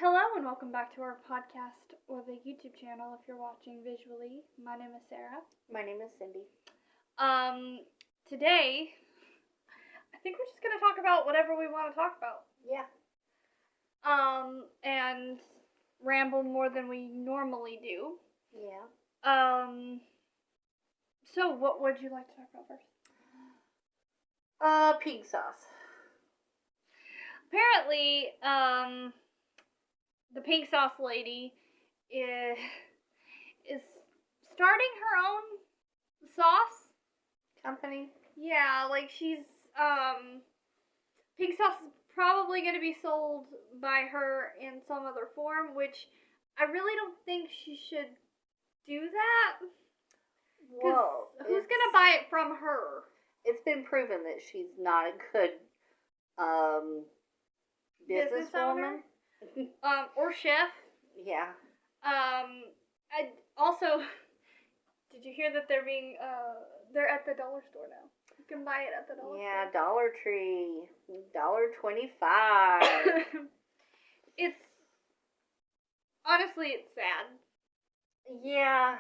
Hello and welcome back to our podcast or the YouTube channel if you're watching visually. My name is Sarah. My name is Cindy. Today, I think we're just going to talk about whatever we want to talk about. Yeah. And ramble more than we normally do. Yeah. So what would you like to talk about first? Pig sauce. Apparently, the pink sauce lady is starting her own sauce Company? Yeah, like she's pink sauce is probably going to be sold by her in some other form, which I really don't think she should do that. Whoa. Who's going to buy it from her? It's been proven that she's not a good businesswoman. Or chef. Yeah. I also did you hear that they're at the dollar store now? You can buy it at the dollar store. Yeah, Dollar Tree, $1.25. It's honestly sad. Yeah,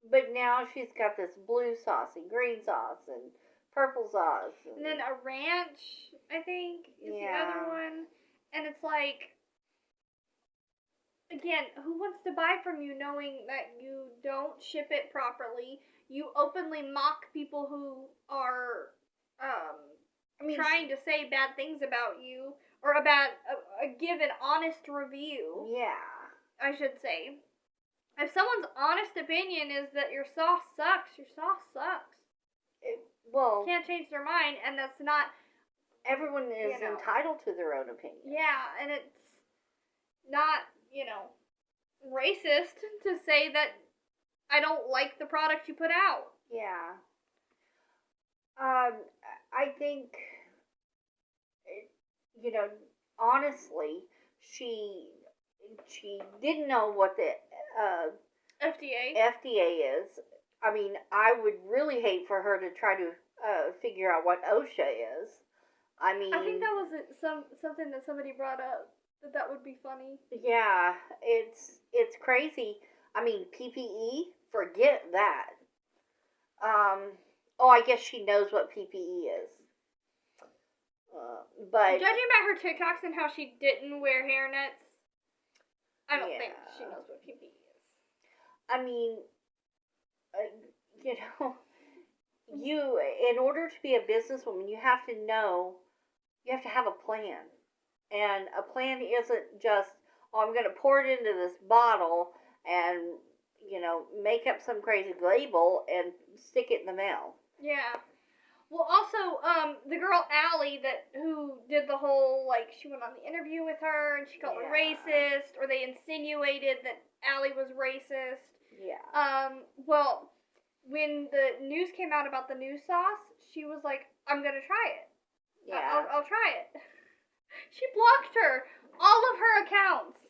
but now she's got this blue sauce and green sauce and purple sauce. And then a ranch, I think, is the other one. And it's like, again, who wants to buy from you knowing that you don't ship it properly? You openly mock people who are trying to say bad things about you or about give an honest review. Yeah. I should say. If someone's honest opinion is that your sauce sucks, your sauce sucks. Can't change their mind, and that's not. Everyone is entitled to their own opinion. Yeah, and it's not, racist to say that I don't like the product you put out. Yeah. I think, honestly, she didn't know what the FDA is. I mean, I would really hate for her to try to figure out what OSHA is. I think that was something that somebody brought up. That would be funny. Yeah, it's crazy. I mean, PPE, forget that. I guess she knows what PPE is. But judging by her TikToks and how she didn't wear hairnets, I don't think she knows what PPE is. I mean, you, in order to be a businesswoman, you have to have a plan. And a plan isn't just, I'm going to pour it into this bottle and, make up some crazy label and stick it in the mail. Yeah. Well, also, the girl Allie who did the whole, she went on the interview with her and she called her racist, or they insinuated that Allie was racist. Yeah. Well, when the news came out about the new sauce, she was like, I'm going to try it. Yeah. I'll try it. She blocked her. All of her accounts.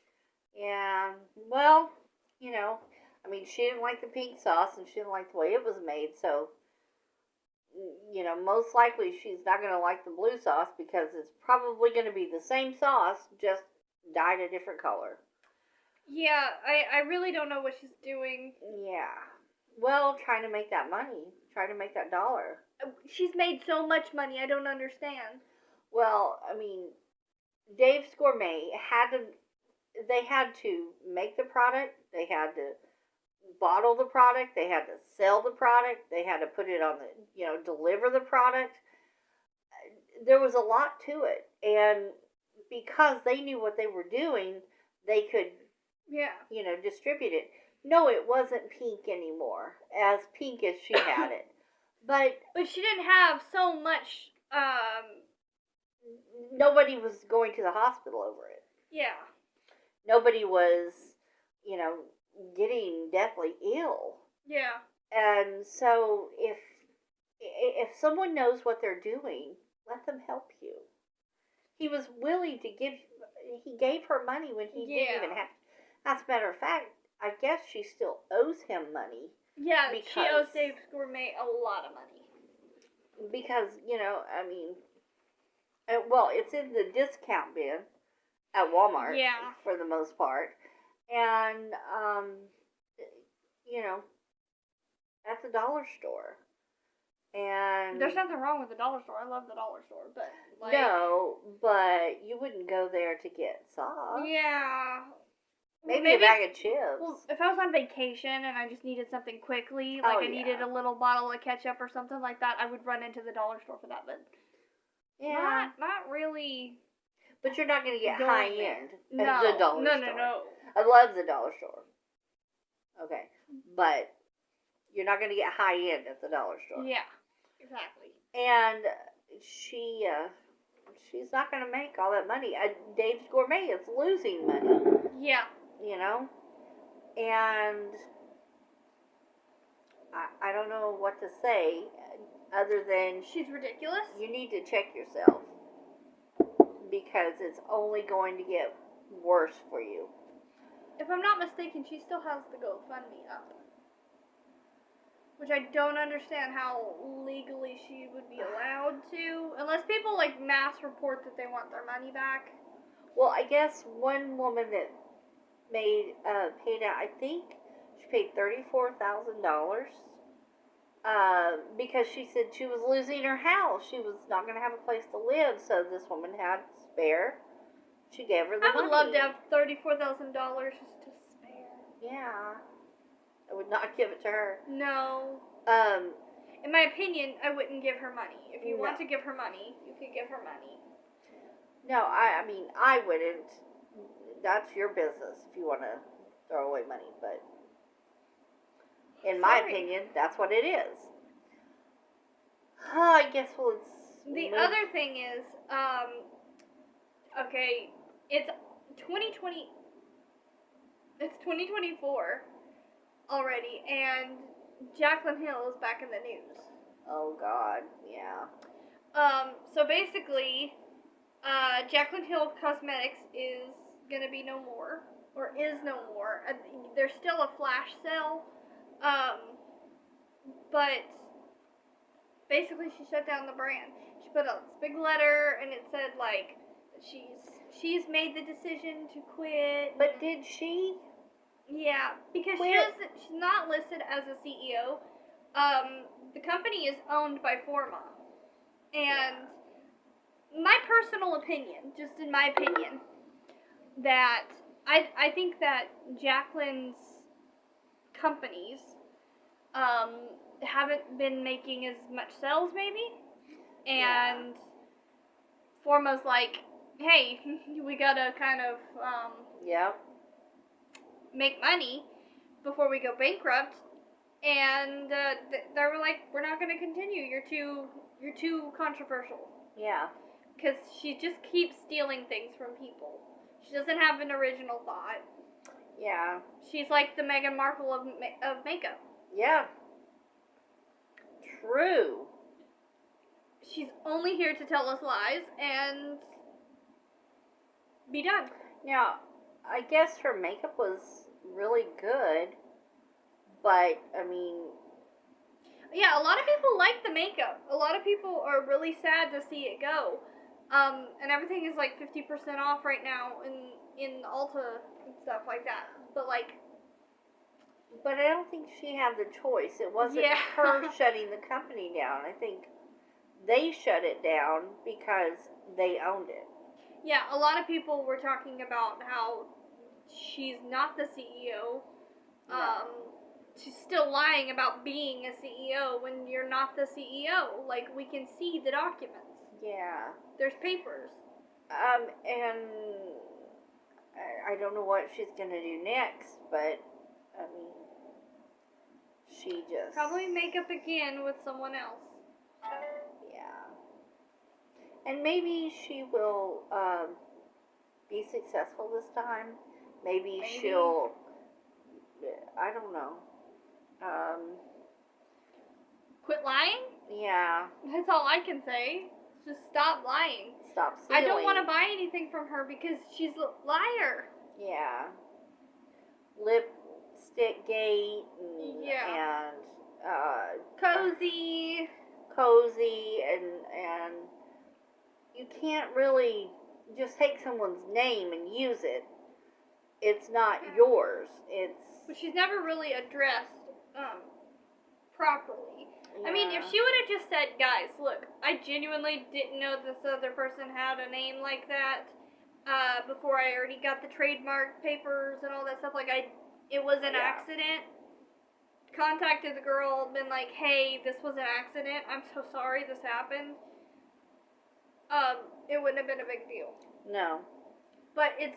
Yeah. Well, she didn't like the pink sauce and she didn't like the way it was made, so, most likely she's not going to like the blue sauce because it's probably going to be the same sauce, just dyed a different color. Yeah, I really don't know what she's doing. Yeah. Well, trying to make that money. Trying to make that dollar. She's made so much money, I don't understand. Well, I mean, Dave's Gourmet they had to make the product, they had to bottle the product, they had to sell the product, they had to put it on deliver the product. There was a lot to it, and because they knew what they were doing, they could, distribute it. No, it wasn't pink anymore, as pink as she had it. But she didn't have so much, nobody was going to the hospital over it. Yeah. Nobody was, getting deathly ill. Yeah. And so if someone knows what they're doing, let them help you. He was willing to he gave her money when he didn't even have. As a matter of fact, I guess she still owes him money. Yeah, she owes Dave's Gourmet a lot of money. Because, it's in the discount bin at Walmart. Yeah. For the most part. And, at the dollar store. And there's nothing wrong with the dollar store. I love the dollar store, but no, but you wouldn't go there to get sauce. Yeah. Maybe a bag of chips. Well, if I was on vacation and I just needed something quickly, like I needed a little bottle of ketchup or something like that, I would run into the dollar store for that. But not really. But you're not going to get high end at the dollar store. No. I love the dollar store. Okay, but you're not going to get high end at the dollar store. Yeah, exactly. And she's not going to make all that money. Dave's Gourmet is losing money. Yeah. And I don't know what to say other than she's ridiculous. You need to check yourself because it's only going to get worse for you. If I'm not mistaken, she still has the GoFundMe up. Which I don't understand how legally she would be allowed to. Unless people, mass report that they want their money back. Well, I guess one woman that paid out, I think she paid $34,000. Because she said she was losing her house. She was not going to have a place to live. So this woman had spare. She gave her the money. I would love to have $34,000 just to spare. Yeah. I would not give it to her. No. In my opinion, I wouldn't give her money. If you want to give her money, you could give her money. No, I mean, I wouldn't. That's your business if you want to throw away money. But in my opinion, that's what it is. I guess The other thing is, okay, it's 2020. It's 2024 already, and Jaclyn Hill is back in the news. Oh God, yeah. So basically, Jaclyn Hill Cosmetics is gonna be no more, or is no more. There's still a flash sale, but basically she shut down the brand. She put out this big letter, and it said she's made the decision to quit. But did she? Yeah, because she's not listed as a CEO. The company is owned by Forma. And my personal opinion, just in my opinion, that I think that Jaclyn's companies haven't been making as much sales maybe. And Forma's like, hey, we gotta kind of make money before we go bankrupt, and they were like, we're not going to continue. You're too controversial. Yeah. Because she just keeps stealing things from people. She doesn't have an original thought. Yeah. She's like the Meghan Markle of makeup. Yeah. True. She's only here to tell us lies and be done. Now, I guess her makeup was really good, but, I mean... Yeah, a lot of people like the makeup. A lot of people are really sad to see it go. And everything is 50% off right now in Ulta and stuff like that. But I don't think she had the choice. It wasn't her shutting the company down. I think they shut it down because they owned it. Yeah, a lot of people were talking about how she's not the CEO. She's still lying about being a CEO when you're not the CEO. We can see the documents. Yeah. There's papers. And I don't know what she's going to do next, but, I mean, she just... Probably make up again with someone else. Yeah. And maybe she will be successful this time. Maybe she'll... I don't know. Quit lying? Yeah. That's all I can say. Just stop lying. Stop stealing. I don't want to buy anything from her because she's a liar. Yeah. Lipstick gate and cozy and you can't really just take someone's name and use it. It's not yours. But she's never really addressed properly. Yeah. I mean, if she would have just said, guys, look, I genuinely didn't know this other person had a name like that before I already got the trademark papers and all that stuff. Like, it was an accident. Contacted the girl, been like, hey, this was an accident. I'm so sorry this happened. It wouldn't have been a big deal. No. But it's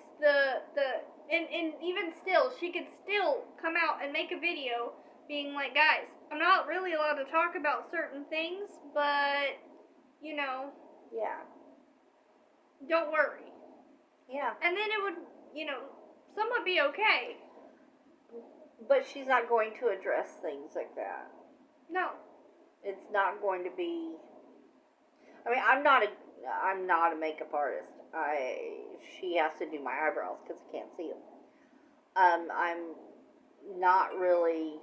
and even still, she could still come out and make a video being like, guys, I'm not really allowed to talk about certain things, but, you know. Yeah. Don't worry. Yeah. And then it would, somewhat be okay. But she's not going to address things like that. No. It's not going to be. I mean, I'm not a makeup artist. She has to do my eyebrows because I can't see them. I'm not really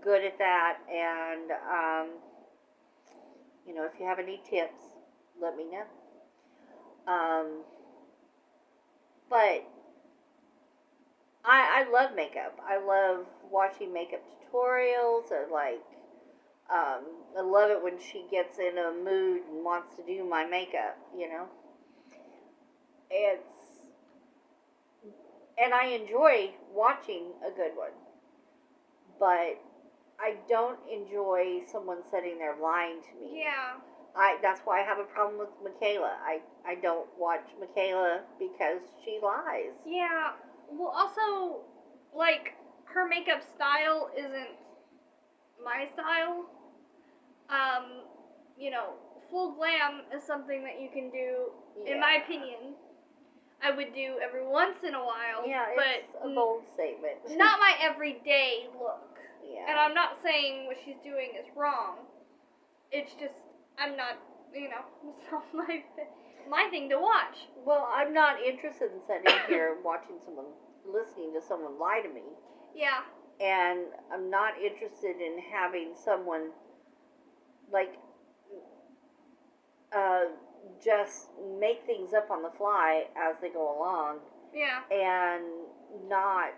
good at that, and if you have any tips, let me know. But I love makeup. I love watching makeup tutorials. I love it when she gets in a mood and wants to do my makeup, and I enjoy watching a good one. But I don't enjoy someone sitting there lying to me. Yeah. That's why I have a problem with Michaela. I don't watch Michaela because she lies. Yeah. Well, also, like, her makeup style isn't my style. Full glam is something that you can do, in my opinion. I would do every once in a while. Yeah, it's a bold statement. Not my everyday look. Yeah. And I'm not saying what she's doing is wrong. It's just, I'm not, it's not my thing to watch. Well, I'm not interested in sitting here listening to someone lie to me. Yeah. And I'm not interested in having someone, just make things up on the fly as they go along. Yeah. And not.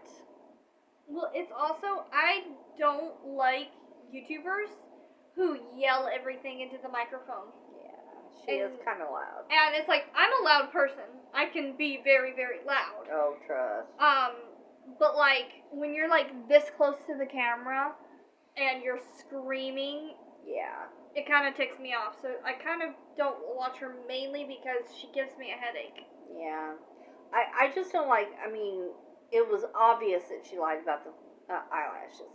Well, it's also, I don't like YouTubers who yell everything into the microphone. Yeah, she is kind of loud. And it's like, I'm a loud person. I can be very, very loud. Oh, trust. But when you're this close to the camera and you're screaming, yeah, it kind of ticks me off. So I kind of don't watch her mainly because she gives me a headache. Yeah, I just don't like. I mean, it was obvious that she lied about the eyelashes,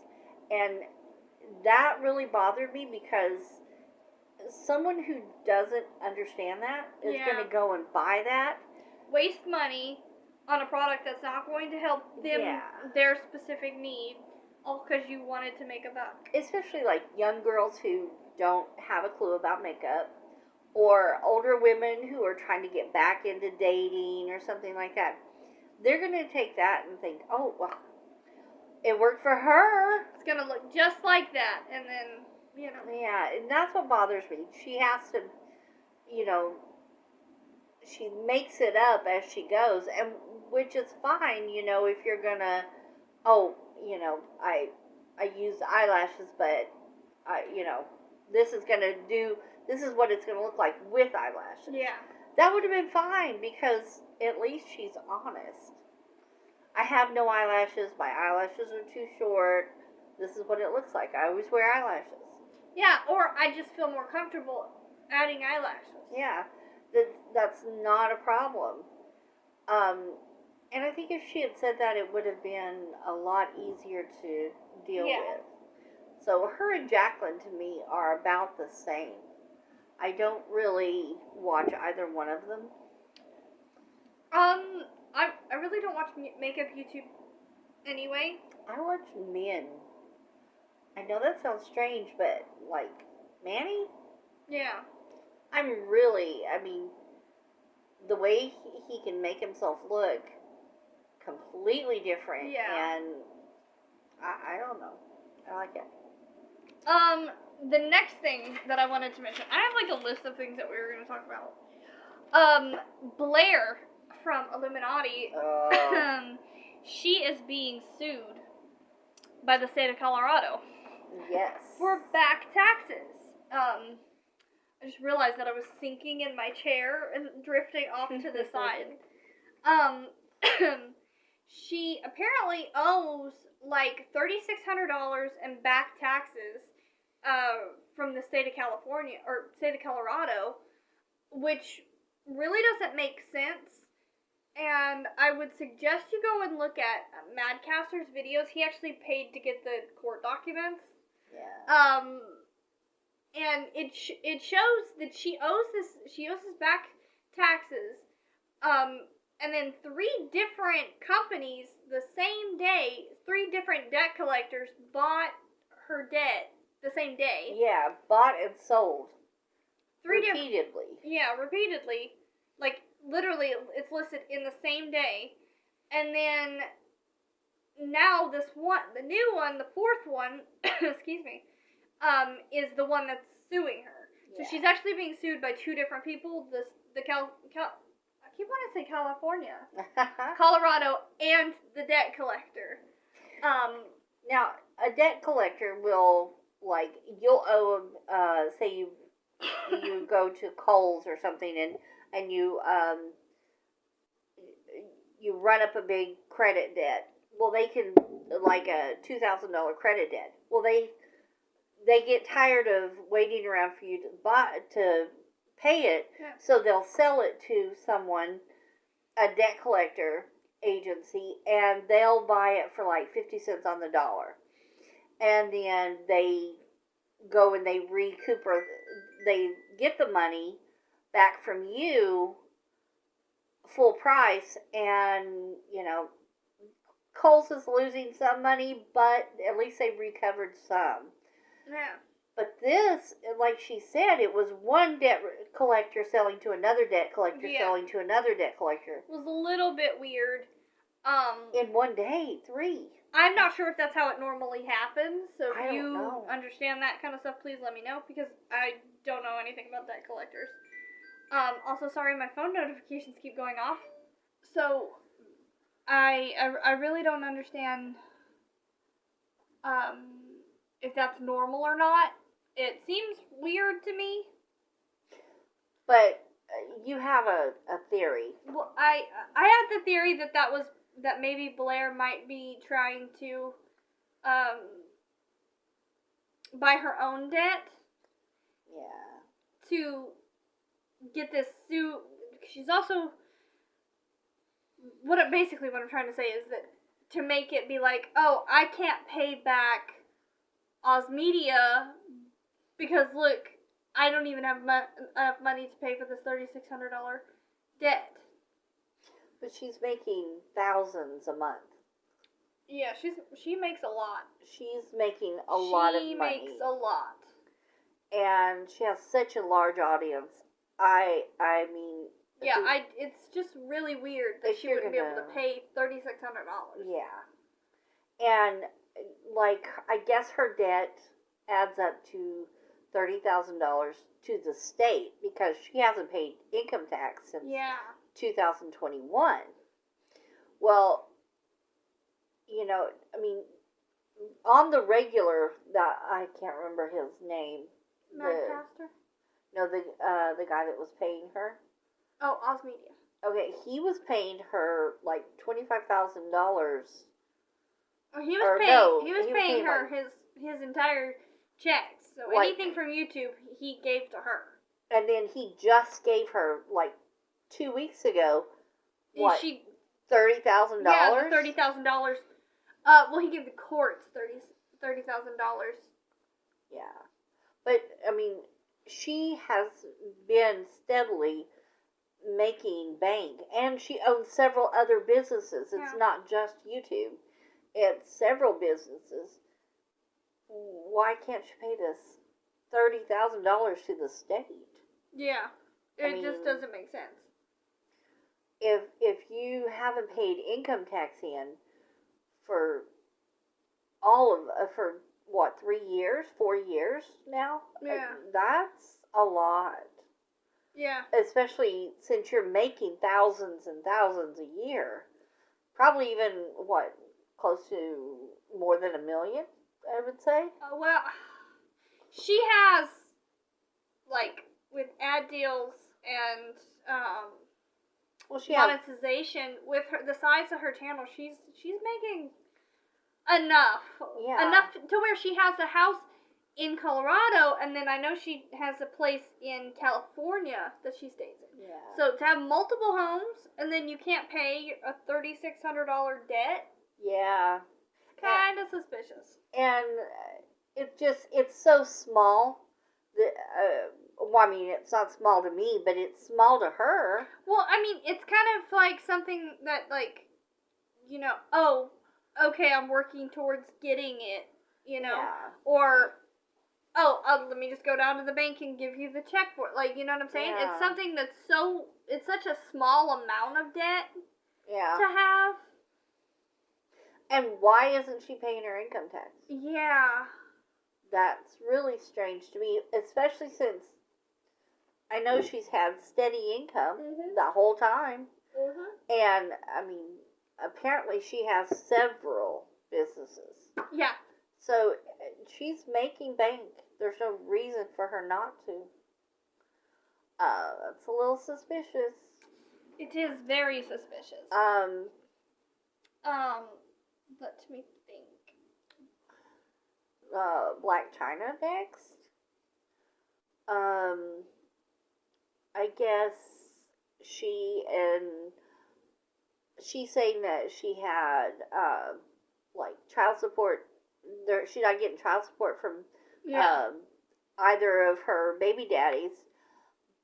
and that really bothered me because someone who doesn't understand that is going to go and buy that, waste money on a product that's not going to help them their specific need, all because you wanted to make a buck. Especially young girls who don't have a clue about makeup, or older women who are trying to get back into dating or something like that. They're going to take that and think, oh, well, it worked for her. It's going to look just like that, and then, Yeah, and that's what bothers me. She has to, she makes it up as she goes, and which is fine, if you're going to, I use eyelashes, but, this is what it's going to look like with eyelashes. Yeah. That would have been fine because at least she's honest. I have no eyelashes. My eyelashes are too short. This is what it looks like. I always wear eyelashes. Yeah, or I just feel more comfortable adding eyelashes. Yeah, that's not a problem. And I think if she had said that, it would have been a lot easier to deal with. So her and Jacqueline, to me, are about the same. I don't really watch either one of them. I really don't watch makeup YouTube anyway. I watch men. I know that sounds strange, but Manny? Yeah. The way he can make himself look completely different. Yeah. And I don't know. I like it. The next thing that I wanted to mention, I have a list of things that we were going to talk about. Blair from Illuminati, she is being sued by the state of Colorado. Yes. For back taxes. I just realized that I was sinking in my chair and drifting off to the side. She apparently owes like $3,600 in back taxes from the state of California or state of Colorado, which really doesn't make sense. And I would suggest you go and look at Madcaster's videos. He actually paid to get the court documents. Yeah. And it shows that she owes this back taxes. And then 3 different companies the same day, 3 different debt collectors bought her debt the same day. Yeah, bought and sold. Repeatedly. Repeatedly. Like, literally, it's listed in the same day. And then, now this one, the new one, the 4th one, excuse me, is the one that's suing her. So she's actually being sued by 2 different people. I keep wanting to say California. Colorado and the debt collector. Now, a debt collector will, like, you'll owe them, say you go to Kohl's or something and you run up a big credit debt. Well, they can, like a $2,000 credit debt. Well, they get tired of waiting around for you to pay it, so they'll sell it to someone, a debt collector agency, and they'll buy it for like 50 cents on the dollar. And then they go and they they get the money back from you full price, and, you know, Kohl's is losing some money, but at least they recovered some. Yeah. But this, like she said, it was one debt collector selling to another debt collector selling to another debt collector. It was a little bit weird. In one day, 3. I'm not sure if that's how it normally happens, so if you know. understand that kind of stuff, please let me know, because I don't know anything about debt collectors. Also, sorry, my phone notifications keep going off. So, I really don't understand, if that's normal or not. It seems weird to me. But you have a theory. Well, I had the theory that maybe Blair might be trying to buy her own debt. Yeah. To get this suit. She's also what I'm trying to say is that to make it be like, oh, I can't pay back Osmedia because look, I don't even have enough money to pay for this $3,600 debt. But she's making thousands a month. Yeah, she makes a lot. She's making a lot of money. She makes a lot. And she has such a large audience. I mean... Yeah, it's just really weird that she wouldn't be able to pay $3,600. Yeah. And, like, I guess her debt adds up to $30,000 to the state because she hasn't paid income tax since 2021. Well, you know, I mean, on the regular, that I can't remember his name. Madcaster? No, the guy that was paying her. Oh, Osmedia. Okay, he was paying her like $25,000. Oh, he was paying her his entire checks. So like, anything from YouTube, he gave to her. And then he just gave her like 2 weeks ago. What? $30,000? Yeah, $30,000. Well, he gave the courts $30,000. Yeah, but I mean, she has been steadily making bank, and she owns several other businesses. It's not just YouTube; it's several businesses. Why can't she pay this $30,000 to the state? Yeah, it just doesn't make sense. If you haven't paid income tax in for for what, 3 years, 4 years now? Yeah, that's a lot. Yeah. Especially since you're making thousands and thousands a year. Probably even, what, close to more than $1 million, I would say? Well, she has, like, with ad deals and, Well, she has, monetization, with the size of her channel, she's making enough. Yeah. Enough to where she has a house in Colorado, and then I know she has a place in California that she stays in. yeah. So to have multiple homes, and then you can't pay a $3,600 debt, Yeah. kind of suspicious. And it's so small that, well, I mean, it's not small to me, but it's small to her. Well, I mean, it's kind of like something that, like, you know, oh, okay, I'm working towards getting it, you know, Yeah. or, let me just go down to the bank and give you the check for it, like, you know what I'm saying? Yeah. It's something that's it's such a small amount of debt Yeah. to have. And why isn't she paying her income tax? Yeah. That's really strange to me, especially since I know she's had steady income the whole time. And, I mean, apparently she has several businesses. Yeah. So she's making bank. There's no reason for her not to. That's a little suspicious. It is very suspicious. Let me think. Blac Chyna next. I guess she's saying that she had, like, child support. She's not getting child support from either of her baby daddies,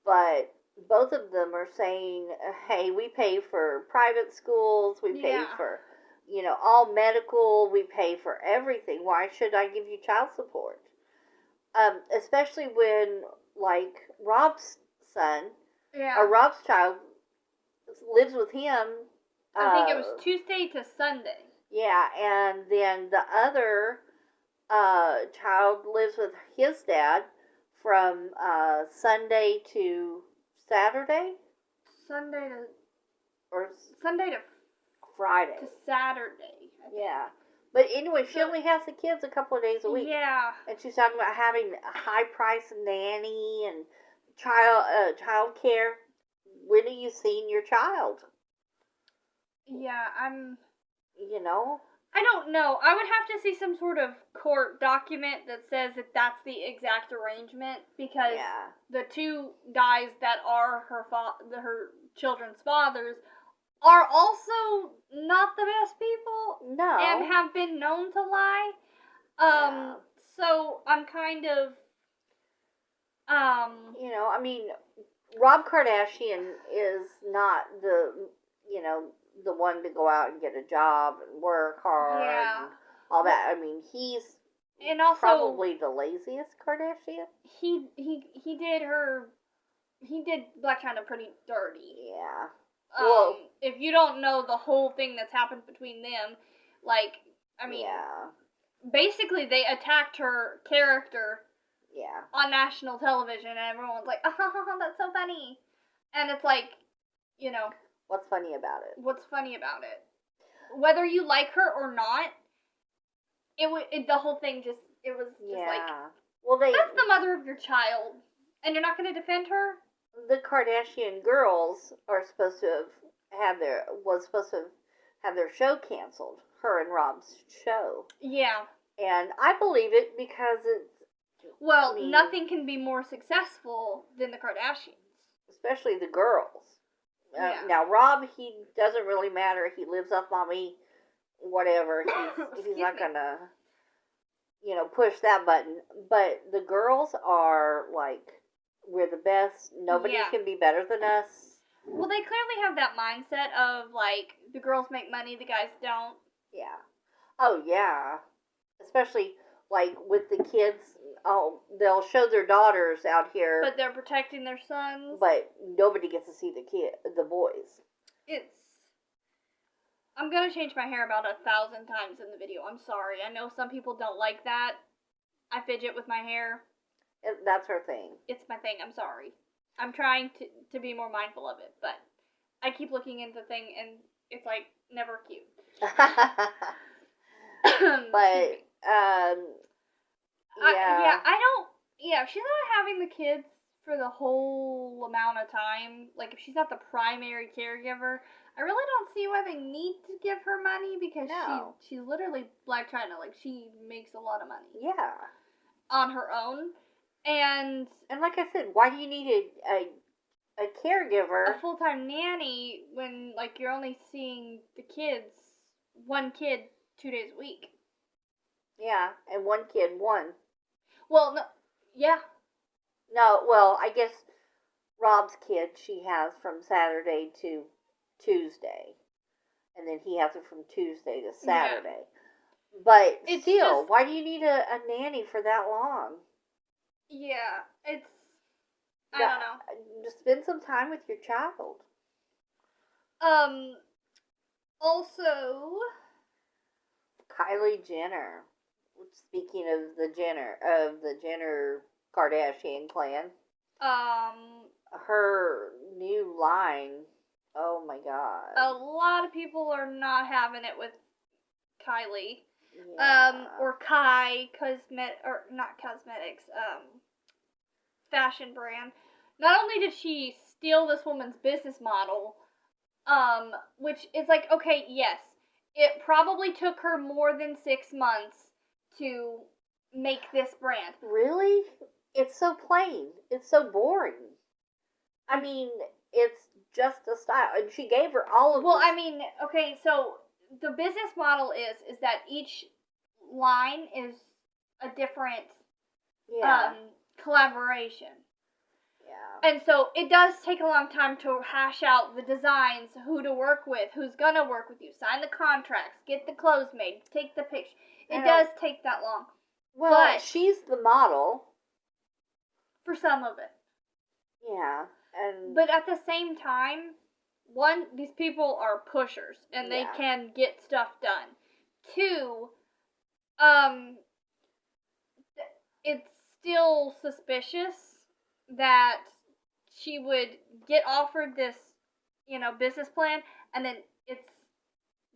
but both of them are saying, hey, we pay for private schools, we pay for, you know, all medical, we pay for everything. Why should I give you child support? Especially when, like, Rob's son, or Rob's child, lives with him. I think it was Tuesday to Sunday. Yeah, and then the other child lives with his dad from Sunday to Saturday? Sunday to Friday. To Saturday. Yeah. But anyway, she only has the kids a couple of days a week. Yeah. And she's talking about having a high-priced nanny and child care. When are you seeing your child? Yeah, You know? I don't know. I would have to see some sort of court document that says that that's the exact arrangement, because the two guys that are her children's fathers are also not the best people. No. And have been known to lie. So I'm kind of, you know, I mean, Rob Kardashian is not the one to go out and get a job and work hard and all that. I mean, he's probably the laziest Kardashian. He did Blac Chyna pretty dirty. Yeah. Well, if you don't know the whole thing that's happened between them, like, I mean, basically they attacked her character on national television, and everyone's like, oh, that's so funny. And it's like, you know, what's funny about it? Whether you like her or not, the whole thing was like, well, that's the mother of your child, and you're not going to defend her? The Kardashian girls are supposed to have their show canceled. Her and Rob's show. Yeah. And I believe it because it's... Well, nothing can be more successful than the Kardashians. Especially the girls. Now, Rob, he doesn't really matter. He lives off mommy, whatever. He's not going to, push that button. But the girls are like, we're the best. Nobody can be better than us. Well, they clearly have that mindset of, like, the girls make money, the guys don't. Yeah. Oh, yeah. Especially, like, with the kids. Oh, they'll show their daughters out here. But they're protecting their sons. But nobody gets to see the boys. I'm going to change my hair about 1,000 times in the video. I'm sorry. I know some people don't like that. I fidget with my hair. That's her thing. It's my thing. I'm sorry. I'm trying to be more mindful of it, but I keep looking into the thing and it's like never cute. But if she's not having the kids for the whole amount of time, like if she's not the primary caregiver, I really don't see why they need to give her money because she's literally Blac Chyna. Like she makes a lot of money. Yeah. On her own. And like I said, why do you need a caregiver? A full-time nanny when like you're only seeing the kids, one kid 2 days a week. Yeah, and one kid, one. Well, no, yeah. No, well, I guess Rob's kid she has from Saturday to Tuesday. And then he has it from Tuesday to Saturday. Yeah. But it's still, why do you need a nanny for that long? Yeah, I don't know. Just spend some time with your child. Also, Kylie Jenner. Speaking of the Jenner Kardashian clan. Her new line. Oh my god. A lot of people are not having it with Kylie. Yeah. Or Kai not cosmetics, fashion brand. Not only did she steal this woman's business model, which is like, okay, yes, it probably took her more than 6 months to make this brand. Really? It's so plain. It's so boring. I mean, it's just a style. And she gave her all of okay, so the business model is that each line is a different collaboration. Yeah. And so it does take a long time to hash out the designs, who to work with, who's gonna work with you, sign the contracts, get the clothes made, take the pictures. It does take that long. Well, but she's the model. For some of it. Yeah. But at the same time, one, these people are pushers and they can get stuff done. Two, it's still suspicious that she would get offered this, business plan and then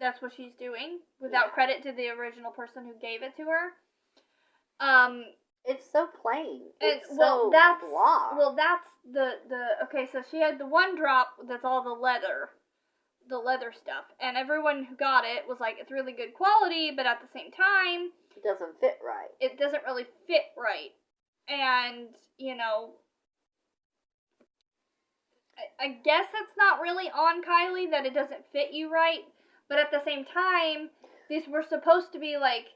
that's what she's doing without credit to the original person who gave it to her. It's so plain. It's so blah. Well, that's okay. So she had the one drop that's all the leather stuff, and everyone who got it was like, it's really good quality, but at the same time, it doesn't fit right. It doesn't really fit right, and I guess it's not really on Kylie that it doesn't fit you right, but at the same time, these were supposed to be like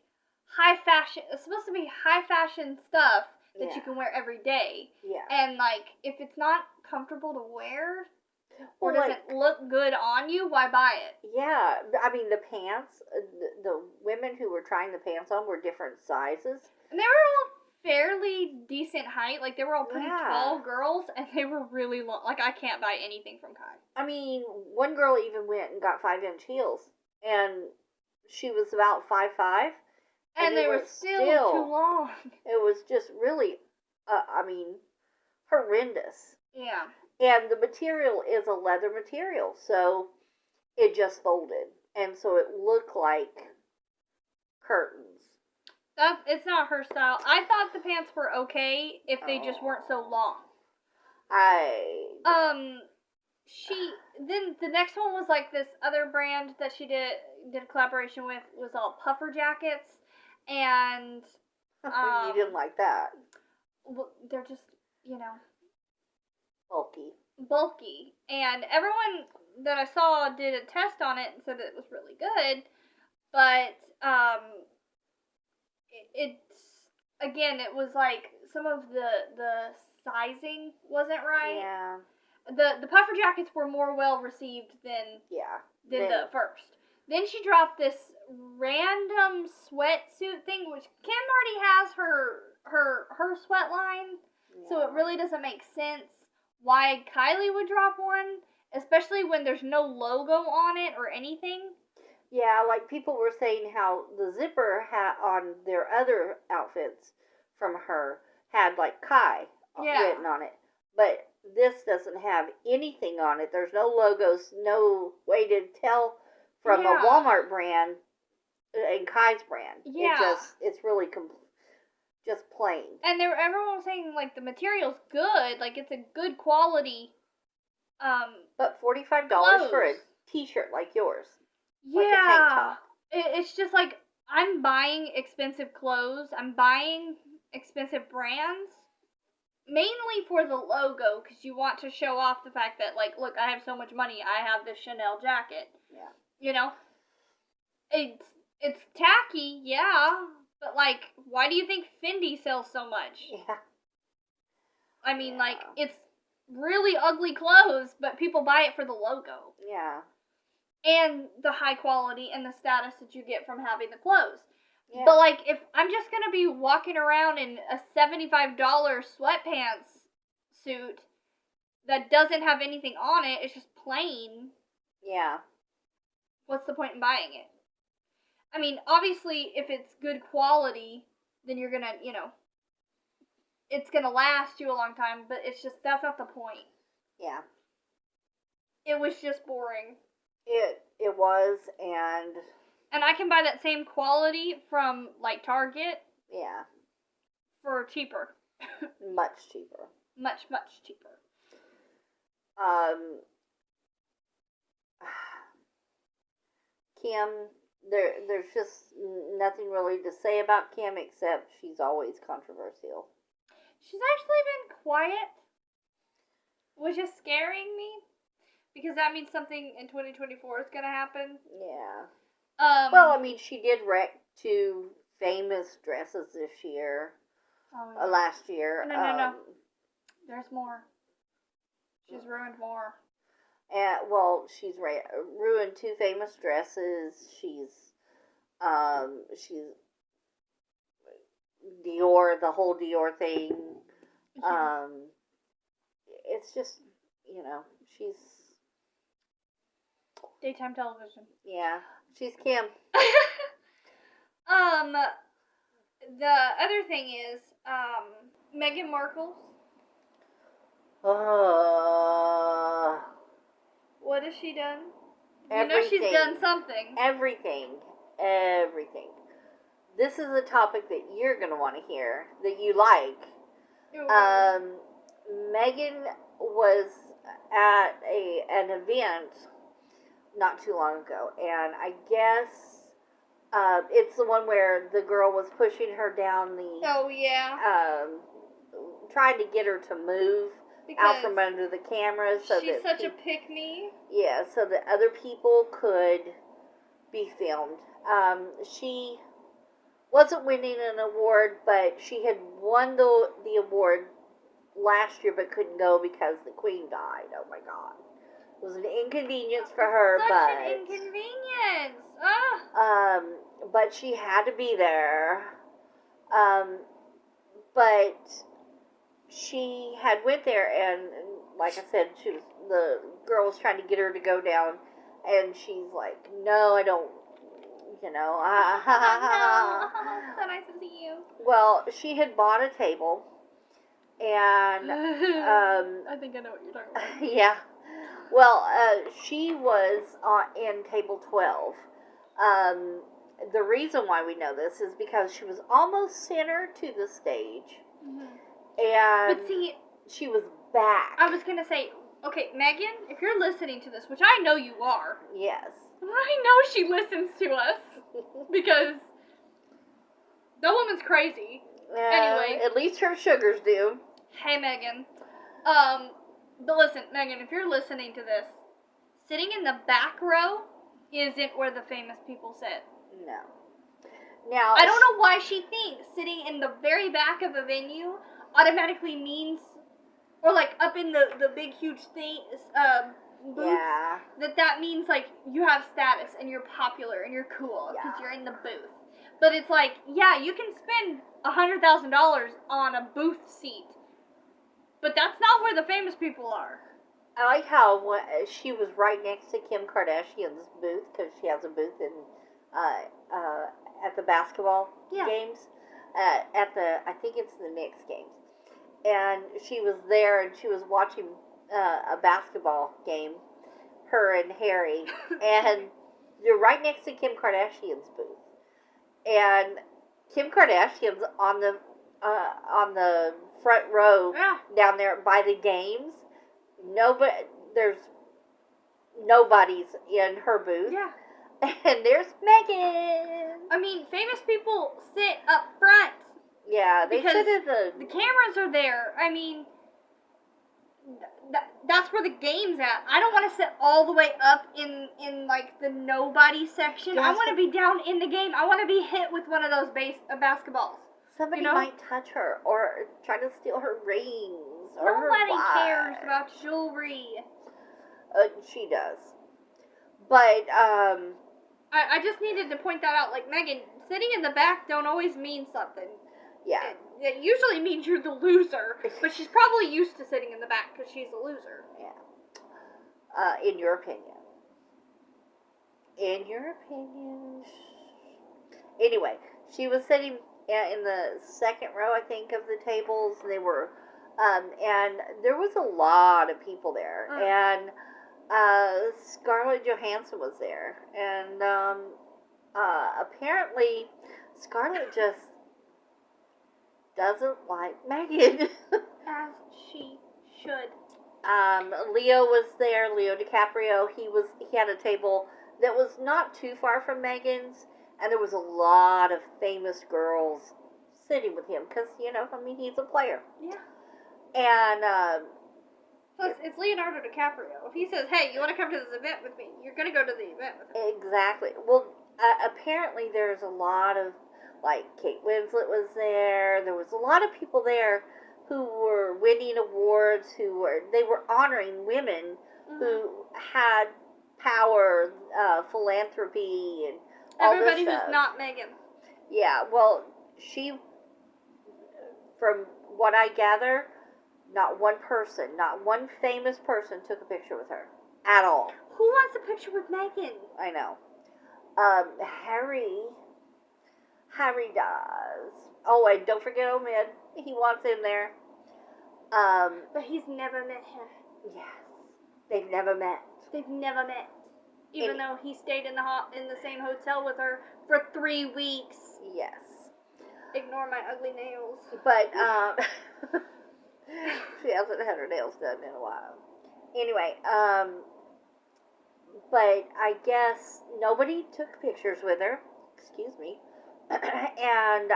high fashion. It's supposed to be high fashion stuff that you can wear every day. Yeah. And like, if it's not comfortable to wear or doesn't look good on you, why buy it? Yeah, I mean the pants. The women who were trying the pants on were different sizes, and they were all fairly decent height. Like they were all pretty tall girls, and they were really long. Like I can't buy anything from Kai. I mean, one girl even went and got 5-inch heels, and she was about 5'5". And they were still too long. It was just really, horrendous. Yeah. And the material is a leather material, so it just folded. And so it looked like curtains. It's not her style. I thought the pants were okay if they just weren't so long. Then the next one was like this other brand that she did a collaboration with, was all puffer jackets. And you didn't like that. Well, they're just, bulky. And everyone that I saw did a test on it and said that it was really good. But it was like some of the sizing wasn't right. Yeah. The puffer jackets were more well received than the first. Then she dropped this random sweatsuit thing, which Kim already has her sweat line, so it really doesn't make sense why Kylie would drop one, especially when there's no logo on it or anything. Yeah, like people were saying how the zipper on their other outfits from her had like Kai written on it, but this doesn't have anything on it. There's no logos, no way to tell from a Walmart brand and Kai's brand. Yeah. It's really just plain. And everyone was saying, like, the material's good. Like, it's a good quality. But $45 clothes. for a t-shirt like yours. Yeah. Like a tank top. It's just like, I'm buying expensive clothes. I'm buying expensive brands. Mainly for the logo, because you want to show off the fact that, like, look, I have so much money. I have this Chanel jacket. Yeah. You know? It's tacky, yeah. But, like, why do you think Fendi sells so much? Yeah. I mean, like, it's really ugly clothes, but people buy it for the logo. Yeah. And the high quality and the status that you get from having the clothes. Yeah. But, like, if I'm just going to be walking around in a $75 sweatpants suit that doesn't have anything on it, it's just plain. Yeah. What's the point in buying it? I mean, obviously, if it's good quality, then you're going to, it's going to last you a long time, but it's just, that's not the point. Yeah. It was just boring. It was, and I can buy that same quality from, like, Target. Yeah. For cheaper. Much cheaper. Much, much cheaper. Kim, there's just nothing really to say about Kim except she's always controversial. She's actually been quiet, which is scaring me, because that means something in 2024 is going to happen. Yeah. Well, I mean, she did wreck 2 famous dresses this year. Oh, yeah. Last year. No. There's more. She's ruined more. Well, she's ruined 2 famous dresses. She's Dior, the whole Dior thing. Yeah. It's just, she's daytime television. Yeah, she's Kim. The other thing is, Meghan Markle. What has she done? Everything. You know she's done something. Everything. This is a topic that you're going to want to hear, that you like. Meghan was at an event not too long ago, and I guess it's the one where the girl was pushing her down the... Oh, yeah. Trying to get her to move out from under the camera. So she's such a pick-me. Yeah, so that other people could be filmed. She wasn't winning an award, but she had won the award last year but couldn't go because the Queen died. Oh, my God. It was an inconvenience for her, Such but... an inconvenience! But she had to be there. But she had went there, and like I said, the girl was trying to get her to go down, and she's like, no, I don't, No, so nice to see you. Well, she had bought a table, and I think I know what you're talking about. Yeah. Well, she was in table 12. The reason why we know this is because she was almost center to the stage. Mm-hmm. And but see, she was back. I was going to say, okay, Meghan, if you're listening to this, which I know you are. Yes. I know she listens to us. Because the woman's crazy. Anyway. At least her sugars do. Hey, Meghan. But listen, Meghan, if you're listening to this, sitting in the back row isn't where the famous people sit. No. Now, I don't know why she thinks sitting in the very back of a venue automatically means, or like up in the big huge thing, booths, yeah, that means like you have status and you're popular and you're cool because you're in the booth. But it's like, yeah, you can spend $100,000 on a booth seat, but that's not where the famous people are. I like how she was right next to Kim Kardashian's booth, because she has a booth in at the basketball games, I think it's the Knicks games, and she was there and she was watching a basketball game, her and Harry, and they're right next to Kim Kardashian's booth, and Kim Kardashian's on the front row down there by the games. There's nobody's in her booth. Yeah. And there's Megan. I mean, famous people sit up front. Yeah, they sit at the cameras are there. I mean, that's where the game's at. I don't want to sit all the way up in like the nobody section. I want to be down in the game. I want to be hit with one of those basketballs. Somebody might touch her or try to steal her rings or Nobody her watch. cares about jewelry. She does. But, I just needed to point that out. Like, Megan, sitting in the back don't always mean something. Yeah. It usually means you're the loser. But she's probably used to sitting in the back because she's a loser. Yeah. In your opinion. In your opinion. Anyway, she was sitting in the second row, I think, of the tables. They were, and there was a lot of people there. And Scarlett Johansson was there. And apparently Scarlett just doesn't like Megan. As she should. Leo was there, Leo DiCaprio. He had a table that was not too far from Megan's, and there was a lot of famous girls sitting with him, because, he's a player. Yeah. And, plus, it's Leonardo DiCaprio. If he says, hey, you want to come to this event with me, you're going to go to the event with him. Exactly. Well, apparently there's a lot of, like, Kate Winslet was there. There was a lot of people there who were winning awards, they were honoring women who had power, philanthropy, and all everybody this who's stuff. not Megan. Yeah, well, from what I gather, not one famous person took a picture with her at all. Who wants a picture with Megan? I know. Harry does. Oh, and don't forget Omid. He wants in there. But he's never met him. Yes. They've never met. Even though he stayed in the same hotel with her for 3 weeks. Yes. Ignore my ugly nails. But, she hasn't had her nails done in a while. Anyway, but I guess nobody took pictures with her. Excuse me. And,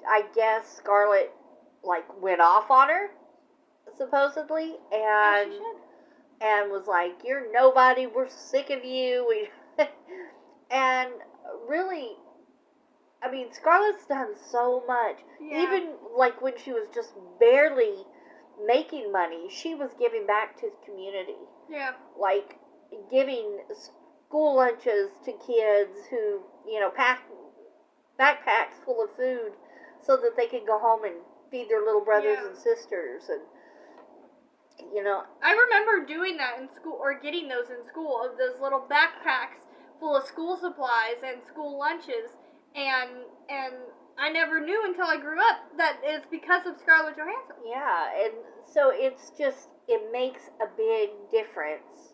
I guess Scarlett, went off on her, supposedly, and was like, you're nobody, we're sick of you, and really, I mean, Scarlett's done so much. Yeah. Even, when she was just barely making money, she was giving back to the community. Yeah. Giving school lunches to kids who, packed backpacks full of food so that they could go home and feed their little brothers and sisters, and, I remember doing that in school, or getting those in school, of those little backpacks full of school supplies and school lunches, and I never knew until I grew up that it's because of Scarlett Johansson. Yeah, and so it makes a big difference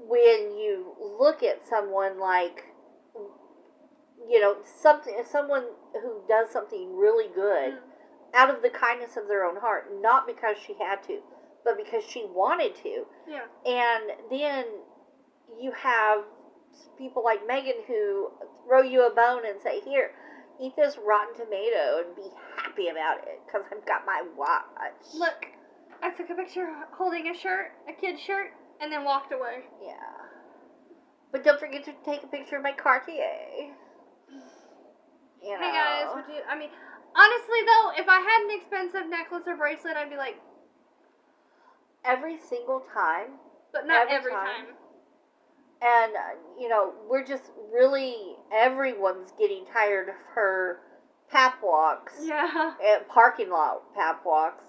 when you look at someone someone who does something really good out of the kindness of their own heart, not because she had to, but because she wanted to. Yeah. And then you have people like Megan who throw you a bone and say, here, eat this rotten tomato and be happy about it because I've got my watch. Look, I took a picture holding a kid's shirt, and then walked away. Yeah. But don't forget to take a picture of my Cartier. Hey guys, honestly though, if I had an expensive necklace or bracelet, I'd be like, every single time. But not every time. And, we're just really, everyone's getting tired of her pap walks. Yeah. And parking lot pap walks.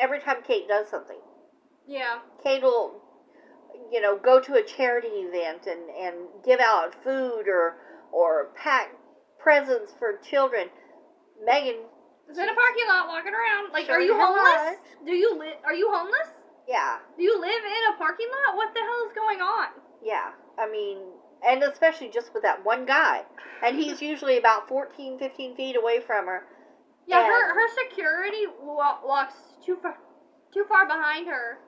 Every time Kate does something. Yeah. Kate will, go to a charity event and give out food or pack presents for children. Megan Is in a parking lot walking around. Like, Sure are you how homeless? much? Are you homeless? Yeah. Do you live in a parking lot? What the hell is going on? Yeah. I mean, and especially just with that one guy. And he's usually about 14, 15 feet away from her. Yeah, her security walks too far behind her.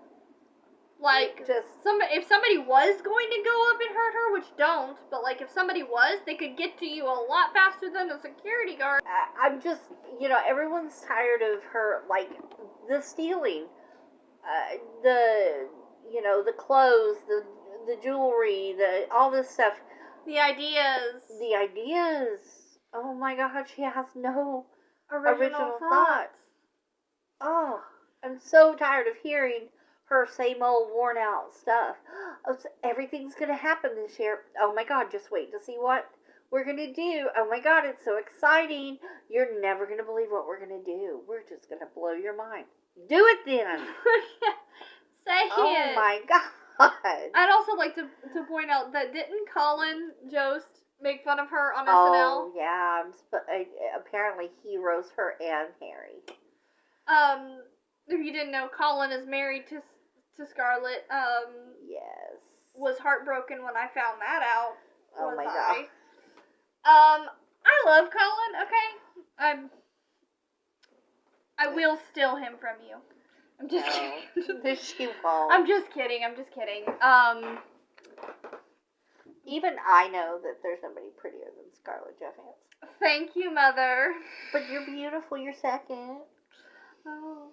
Like, if somebody was going to go up and hurt her, which don't, but like if somebody was, they could get to you a lot faster than the security guard. I'm just, everyone's tired of her, like, the stealing, the clothes, the jewelry, all this stuff. The ideas. Oh my God, she has no original thoughts. Oh, I'm so tired of hearing her same old worn out stuff. Oh, everything's going to happen this year. Oh my God, just wait to see what we're going to do. Oh my God, it's so exciting. You're never going to believe what we're going to do. We're just going to blow your mind. Do it then. Say it. Oh my God. I'd also like to point out that didn't Colin Jost make fun of her on SNL? Oh, yeah. Apparently he roasts her and Harry. If you didn't know, Colin is married to Scarlett. Yes. Was heartbroken when I found that out. Oh my God. I love Colin, okay? I will steal him from you. I'm just kidding. She won't. I'm just kidding. Even I know that there's nobody prettier than Scarlett Johansson. Thank you, Mother. But you're beautiful. You're second. Oh.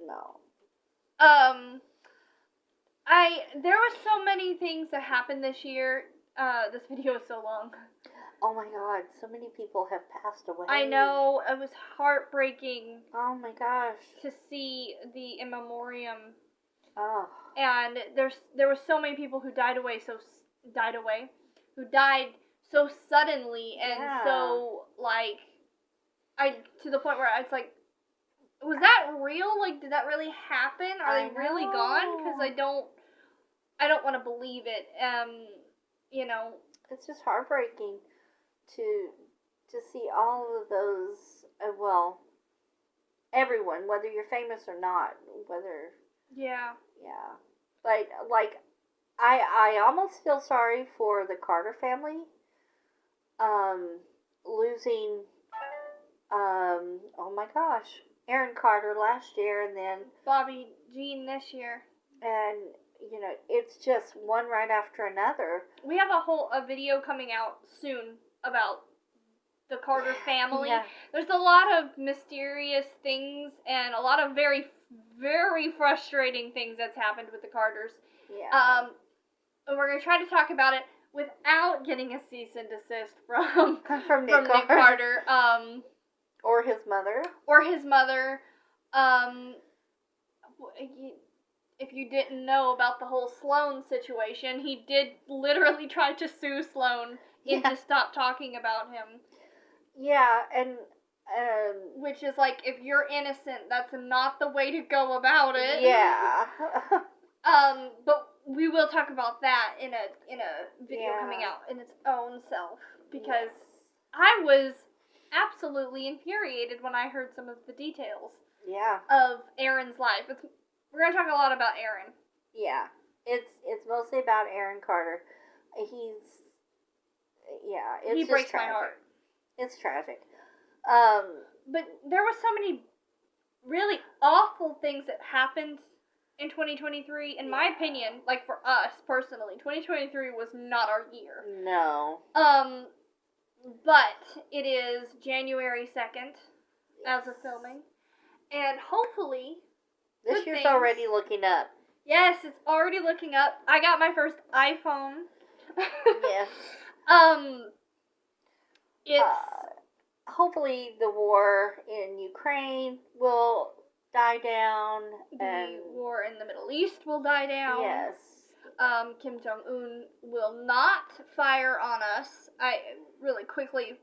No. There was so many things that happened this year. This video is so long. Oh my God, so many people have passed away. I know, it was heartbreaking. Oh my gosh. To see the in memoriam. Oh. And there were so many people who died so suddenly and so like to the point where I was like, was that real? Like, did that really happen? Are they really gone? Because I don't want to believe it. It's just heartbreaking to see all of those. Everyone, whether you're famous or not, Yeah. Like I almost feel sorry for the Carter family. Losing. Oh my gosh. Aaron Carter last year, and then Bobby Jean this year. And, it's just one right after another. We have a video coming out soon about the Carter family. Yeah. There's a lot of mysterious things and a lot of very, very frustrating things that's happened with the Carters. Yeah. And we're going to try to talk about it without getting a cease and desist from Nick Carter. Or his mother. If you didn't know about the whole Sloan situation, he did literally try to sue Sloan into stop talking about him. Yeah, and which is like, if you're innocent, that's not the way to go about it. Yeah. But we will talk about that in a video coming out in its own self, because I was absolutely infuriated when I heard some of the details. Yeah. Of Aaron's life. We're gonna talk a lot about Aaron. Yeah, it's mostly about Aaron Carter. He breaks tragic. My heart. It's tragic. But there were so many really awful things that happened in 2023. In my opinion, like for us personally, 2023 was not our year. No. But it is January 2nd as of filming, and hopefully. This year's already looking up. Yes, it's already looking up. I got my first iPhone. Yes. It's hopefully the war in Ukraine will die down. The war in the Middle East will die down. Yes. Kim Jong-un will not fire on us. Really quickly,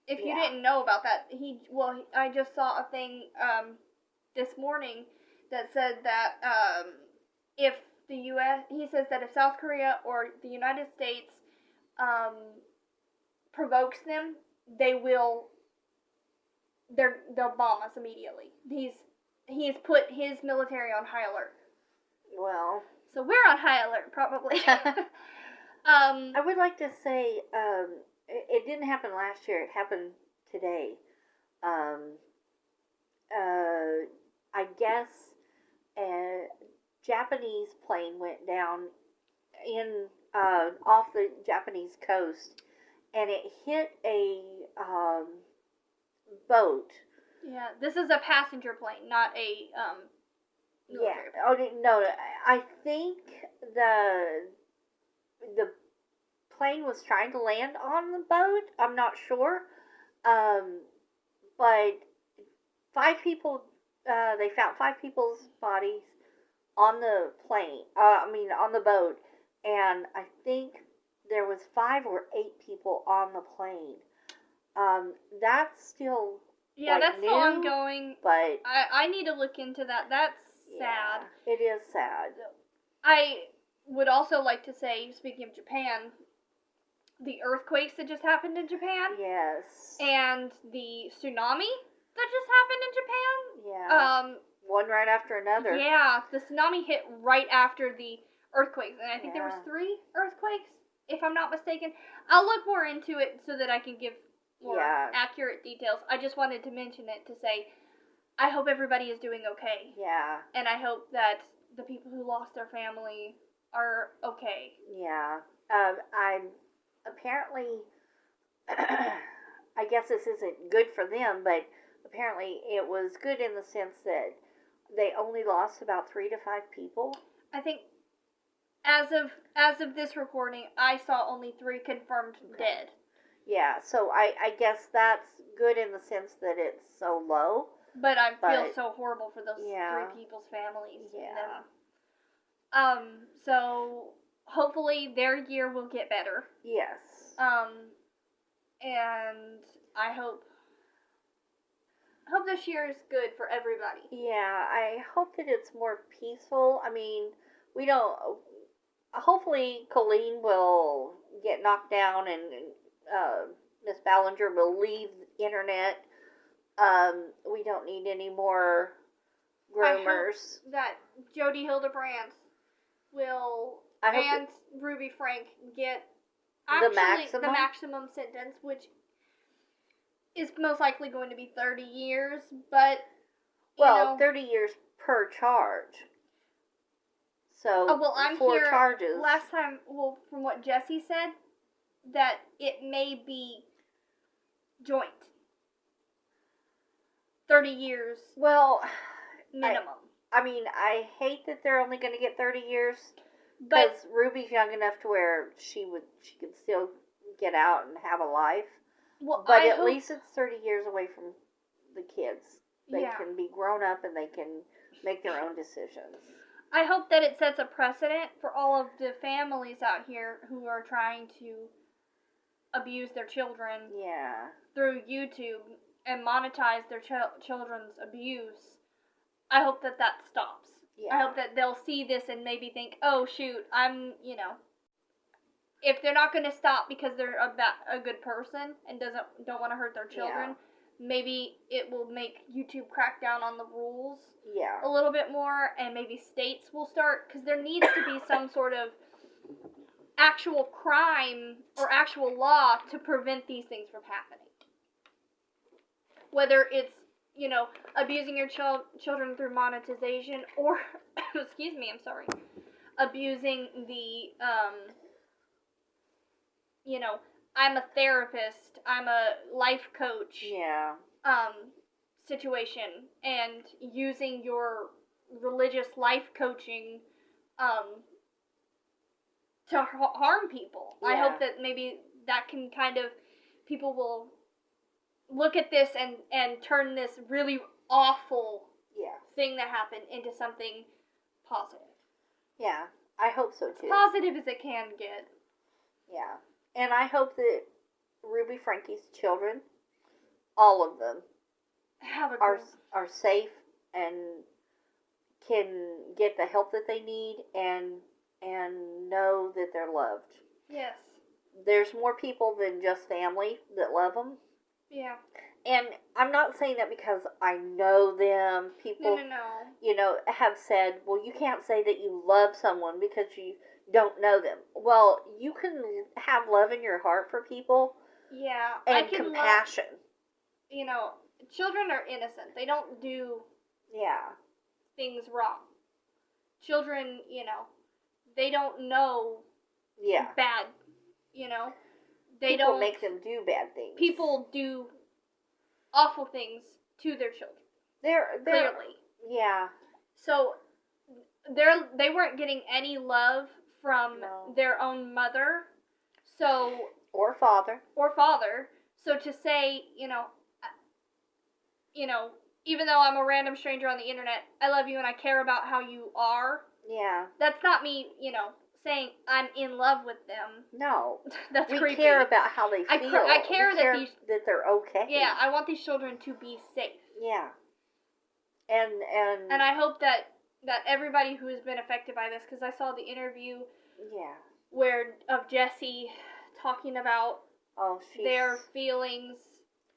if you didn't know about that, I just saw a thing this morning that said that if the U.S., he says that if South Korea or the United States provokes them, they will they'll bomb us immediately. He's put his military on high alert. Well, so we're on high alert probably. I would like to say it didn't happen last year. It happened today. I guess a Japanese plane went down in off the Japanese coast, and it hit a boat. Yeah, this is a passenger plane, not a military plane. Oh no, I think the plane was trying to land on the boat. I'm not sure, but 5 people. They found 5 people's bodies on the plane. On the boat, and I think there was 5 or 8 people on the plane. That's still that's new, still ongoing. But I need to look into that. That's sad. It is sad. I would also like to say, speaking of Japan, the earthquakes that just happened in Japan. Yes. And the tsunami that just happened in Japan. Yeah. One right after another. Yeah, the tsunami hit right after the earthquakes, and I think there was 3 earthquakes, if I'm not mistaken. I'll look more into it so that I can give more accurate details. I just wanted to mention it to say, I hope everybody is doing okay. Yeah. And I hope that the people who lost their family are okay. Yeah. I'm apparently, I guess this isn't good for them, but apparently it was good in the sense that they only lost about 3 to 5 people. I think as of this recording, I saw only 3 confirmed dead. Yeah, so I guess that's good in the sense that it's so low. But I feel so horrible for those 3 people's families. Yeah. So hopefully their year will get better. Yes. And I hope this year is good for everybody. Yeah, I hope that it's more peaceful. I mean, we don't. Hopefully, Colleen will get knocked down, and Miss Ballinger will leave the internet. We don't need any more groomers. I hope that Jodi Hildebrandt and Ruby Frank get the maximum sentence, which is most likely going to be 30 years, but 30 years per charge. So, I'm 4 here charges. Last time, from what Jesse said, that it may be joint. 30 years. Well, minimum. I hate that they're only going to get 30 years, because Ruby's young enough to where she could still get out and have a life. Well, but at least it's 30 years away from the kids. They can be grown up and they can make their own decisions. I hope that it sets a precedent for all of the families out here who are trying to abuse their children through YouTube and monetize their children's abuse. I hope that stops. Yeah. I hope that they'll see this and maybe think, oh shoot, if they're not going to stop because they're a good person and don't want to hurt their children, maybe it will make YouTube crack down on the rules a little bit more, and maybe states will start, because there needs to be some sort of actual crime or actual law to prevent these things from happening. Whether it's, abusing your children through monetization, or, excuse me, I'm sorry, abusing the, I'm a therapist, I'm a life coach, situation, and using your religious life coaching, to harm people. Yeah. I hope that maybe that can people will look at this and turn this really awful thing that happened into something positive. Yeah, I hope so too. As positive as it can get. Yeah, and I hope that Ruby Frankie's children, all of them, are safe and can get the help that they need and know that they're loved. Yes. There's more people than just family that love them. Yeah. And I'm not saying that because I know them. People, No. Have said, well, you can't say that you love someone because you don't know them. Well, you can have love in your heart for people. Yeah. And compassion. Children are innocent. They don't do things wrong. Children, they don't know bad, They people don't make them do bad things. People do awful things to their children. They're clearly. Yeah. So they weren't getting any love from their own mother. So or father. So to say, even though I'm a random stranger on the internet, I love you and I care about how you are. Yeah. That's not me, saying I'm in love with them. No. That's we creepy. Care about how they feel. I care that they're okay. Yeah, I want these children to be safe. Yeah. And I hope that everybody who has been affected by this, because I saw the interview of Jessie talking about their feelings,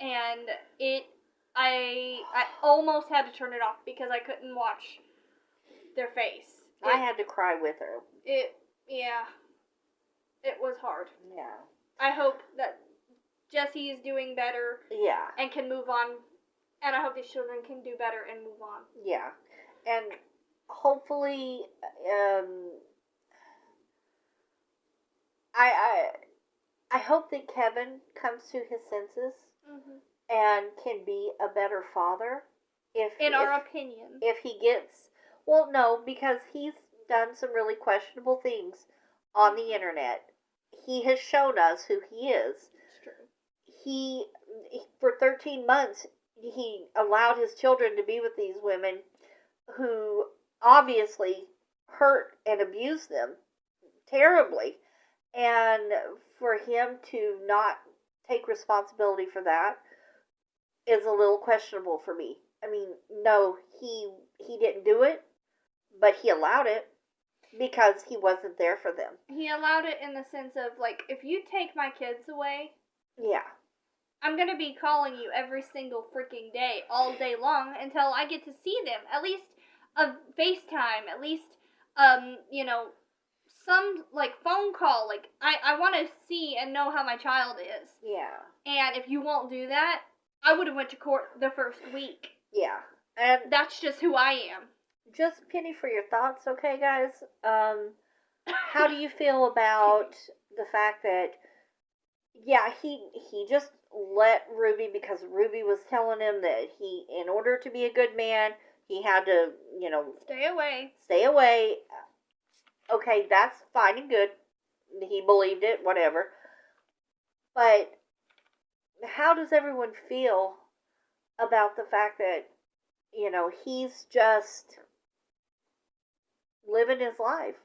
and I almost had to turn it off because I couldn't watch their face. I had to cry with her. It was hard. Yeah. I hope that Jessie is doing better. Yeah. And can move on. And I hope these children can do better and move on. Yeah. And hopefully, I hope that Kevin comes to his senses and can be a better father. In our opinion. If he gets... Well, no, because he's done some really questionable things on the internet. He has shown us who he is. It's true. He for 13 months, he allowed his children to be with these women who obviously hurt and abused them terribly. And for him to not take responsibility for that is a little questionable for me. I mean, no, he didn't do it, but he allowed it because he wasn't there for them. He allowed it in the sense of, like, if you take my kids away... Yeah. I'm going to be calling you every single freaking day, all day long, until I get to see them. At least a FaceTime, at least, some, like, phone call. Like, I want to see and know how my child is. Yeah. And if you won't do that, I would have went to court the first week. Yeah. And that's just who I am. Just penny for your thoughts, okay, guys? How do you feel about the fact that, he just let Ruby, because Ruby was telling him that in order to be a good man, he had to, stay away. Okay, that's fine and good. He believed it, whatever. But how does everyone feel about the fact that, he's just living his life?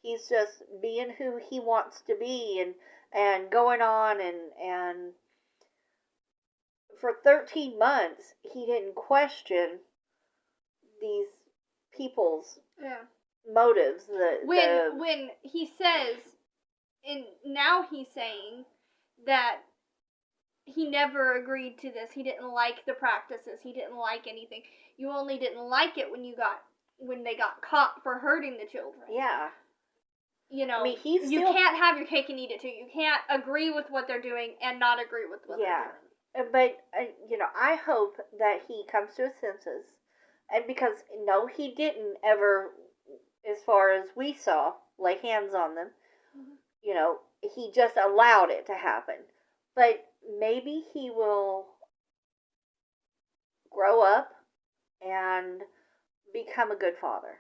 He's just being who he wants to be and going on and for 13 months he didn't question these people's motives. When he says, and now he's saying that he never agreed to this. He didn't like the practices. He didn't like anything. You only didn't like it when they got caught for hurting the children. Yeah. I mean, you can't have your cake and eat it too. You can't agree with what they're doing and not agree with what they're doing. But, I hope that he comes to his senses. And because, no, he didn't ever, as far as we saw, lay hands on them. Mm-hmm. He just allowed it to happen. But maybe he will grow up and become a good father.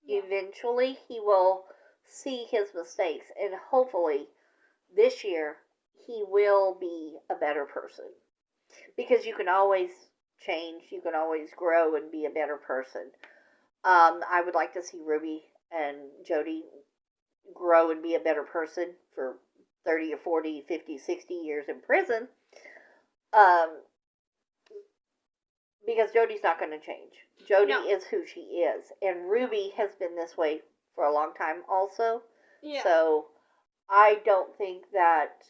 Yeah. Eventually, he will see his mistakes, and hopefully this year he will be a better person, because you can always change, you can always grow and be a better person. I would like to see Ruby and Jody grow and be a better person for 30 or 40, 50, 60 years in prison, because Jody's not going to change. Jody is who she is, and Ruby has been this way for a long time also. Yeah. So I don't think that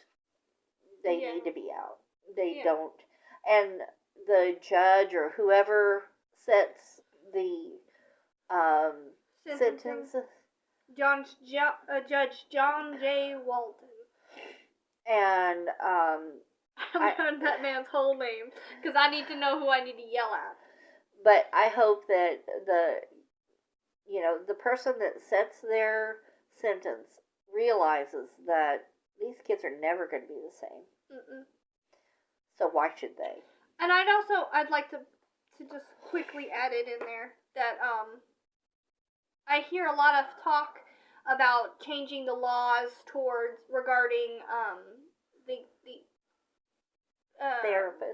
they need to be out. They don't. And the judge or whoever sets the sentences. Judge John J. Walton. And I learned that man's whole name because I need to know who I need to yell at. But I hope that the person that sets their sentence realizes that these kids are never going to be the same. Mm-mm. So why should they? And I'd like to just quickly add it in there that I hear a lot of talk about changing the laws regarding the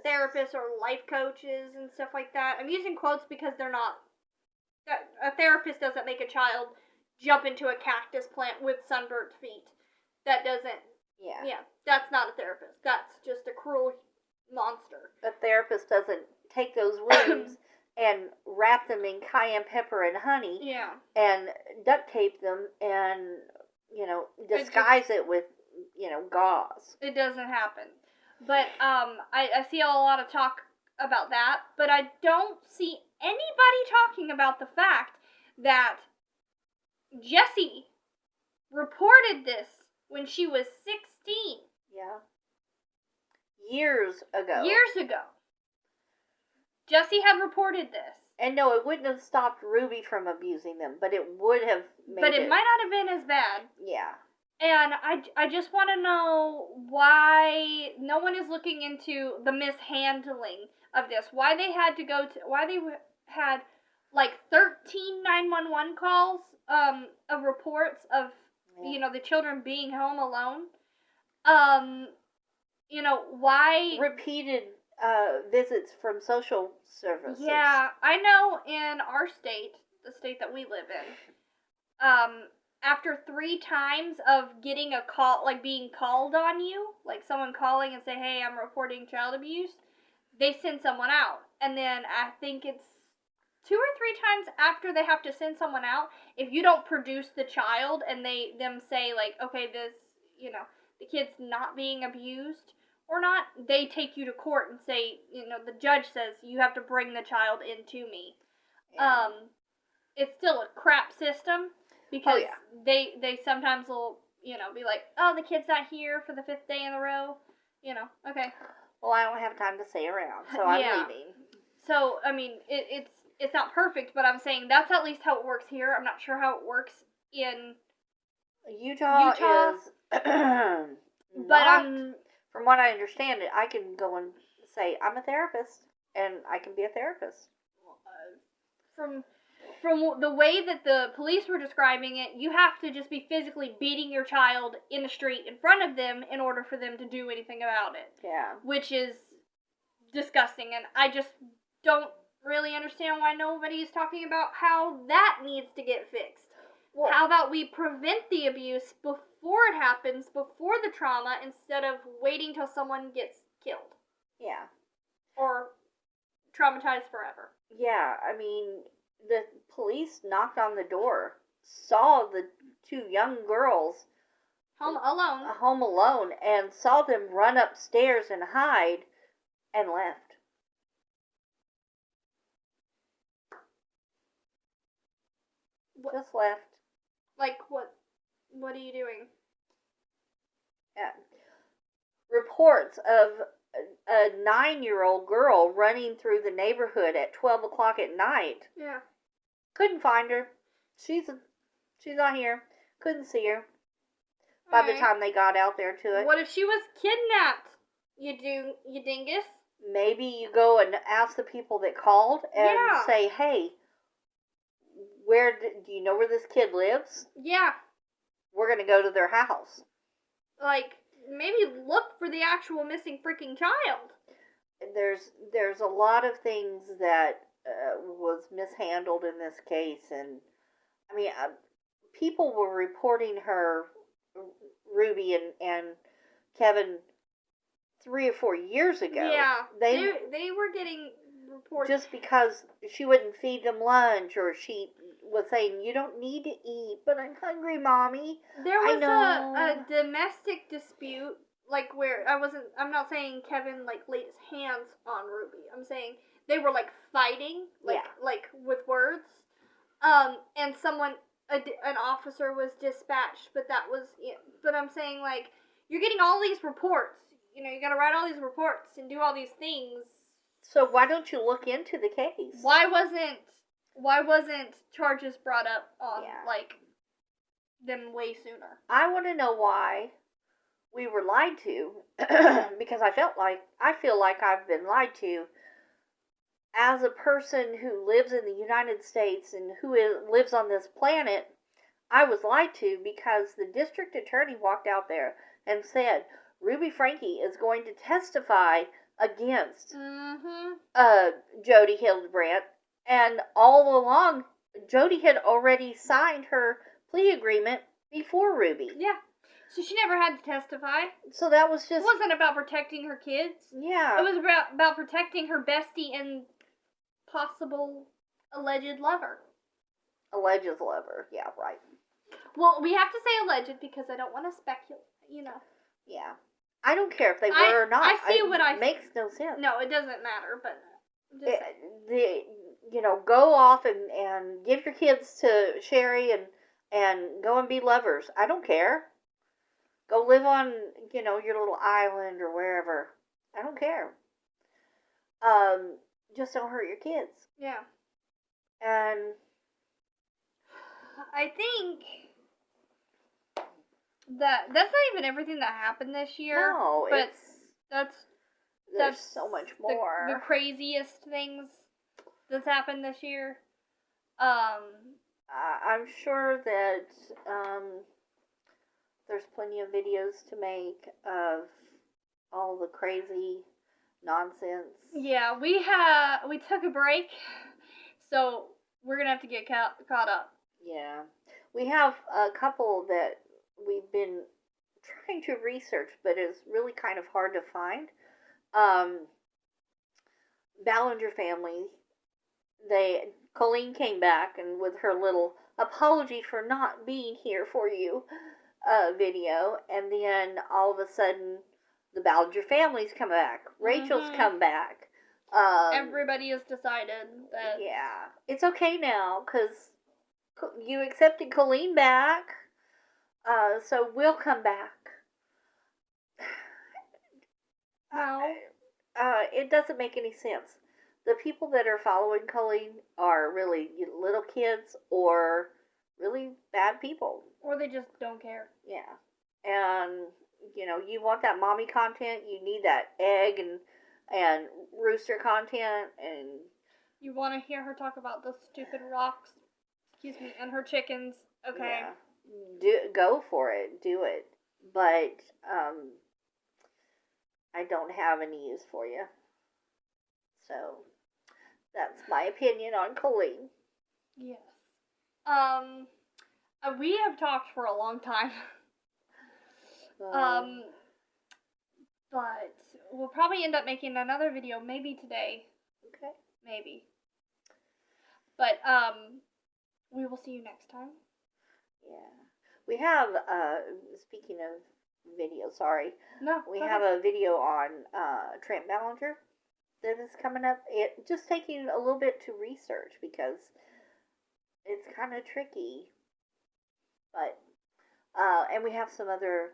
therapists or life coaches and stuff like that. I'm using quotes because they're not. A therapist doesn't make a child jump into a cactus plant with sunburnt feet. That doesn't. Yeah, that's not a therapist. That's just a cruel monster. A therapist doesn't take those wounds and wrap them in cayenne pepper and honey. Yeah. And duct tape them and disguise it with gauze. It doesn't happen. But I see a lot of talk about that, but I don't see anybody talking about the fact that Jessie reported this when she was 16. Yeah. Years ago. Jessie had reported this. And no, it wouldn't have stopped Ruby from abusing them, but it would have made But it might not have been as bad. Yeah. And I just want to know why no one is looking into the mishandling of this. Why they had like 13 911 calls of reports of the children being home alone. Why repeated visits from social services. Yeah, I know in our state, the state that we live in, after 3 times of getting a call, like being called on you, like someone calling and say, hey, I'm reporting child abuse, they send someone out. And then I think it's 2 or 3 times after they have to send someone out, if you don't produce the child and them say like, okay, this, the kid's not being abused or not, they take you to court and say, the judge says you have to bring the child into me. Yeah. It's still a crap system. Because they sometimes will, be like, oh, the kid's not here for the 5th day in a row. Okay. Well, I don't have time to stay around, so I'm leaving. So, I mean, it's not perfect, but I'm saying that's at least how it works here. I'm not sure how it works in Utah. Is but from what I understand, I can go and say I'm a therapist, and I can be a therapist. From the way that the police were describing it, you have to just be physically beating your child in the street in front of them in order for them to do anything about it. Yeah. Which is disgusting, and I just don't really understand why nobody is talking about how that needs to get fixed. Well, how about we prevent the abuse before it happens, before the trauma, instead of waiting till someone gets killed. Yeah. Or traumatized forever. Yeah, I mean, the police knocked on the door, saw the 2 young girls home alone, and saw them run upstairs and hide, and left. Just left. Like, what are you doing? Yeah. Reports of a 9-year-old girl running through the neighborhood at 12 o'clock at night. Yeah. Couldn't find her. She's not here. Couldn't see her. By the time they got out there to it. What if she was kidnapped? You dingus. Maybe you go and ask the people that called and say, hey, do you know where this kid lives? Yeah. We're going to go to their house. Like, maybe look for the actual missing freaking child. There's a lot of things that was mishandled in this case, and I mean, people were reporting her, Ruby and Kevin, 3 or 4 years ago. Yeah, they were getting reports just because she wouldn't feed them lunch, or she was saying, you don't need to eat, but I'm hungry, Mommy. There was a domestic dispute like where I'm not saying Kevin like laid his hands on Ruby. I'm saying they were like fighting, like with words. And an officer was dispatched, but but I'm saying like you're getting all these reports. You know, you got to write all these reports and do all these things. So why don't you look into the case? Why wasn't charges brought up on like them way sooner? I want to know why we were lied to because I feel like I've been lied to as a person who lives in the United States and who lives on this planet. I was lied to because the district attorney walked out there and said Ruby Franke is going to testify against Jodi Hildebrandt, and all along Jodi had already signed her plea agreement before Ruby. Yeah. So she never had to testify. So that was just... It wasn't about protecting her kids. Yeah. It was about protecting her bestie and possible alleged lover. Alleged lover. Yeah, right. Well, we have to say alleged because I don't want to speculate, you know. Yeah. I don't care if they were or not. I see what I... It makes no sense. No, it doesn't matter, but... Go off and give your kids to Sherry and go and be lovers. I don't care. Go live on, your little island or wherever. I don't care. Just don't hurt your kids. Yeah. And I think that's not even everything that happened this year. No, but there's so much more. The craziest things that's happened this year. I'm sure that there's plenty of videos to make of all the crazy nonsense. Yeah, we took a break, so we're gonna have to get caught up. Yeah, we have a couple that we've been trying to research, but it's really kind of hard to find. Ballinger family. Colleen came back and with her little apology for not being here for you video, and then all of a sudden the Ballinger family's come back. Rachel's come back. Everybody has decided that. Yeah, it's okay now because you accepted Colleen back, so we'll come back. No. It doesn't make any sense. The people that are following Colleen are really little kids or really bad people. Or they just don't care. Yeah. And, you want that mommy content, you need that egg and rooster content, and... You want to hear her talk about the stupid rocks, and her chickens. Okay. Yeah. Go for it. Do it. But, I don't have any use for you. So, that's my opinion on Colleen. Yes. We have talked for a long time. But we'll probably end up making another video maybe today. Okay. Maybe. But, we will see you next time. Yeah. We have, speaking of video, sorry. No. We have a video on, Trent Ballinger that is coming up. It just taking a little bit to research because it's kind of tricky. But, and we have some other,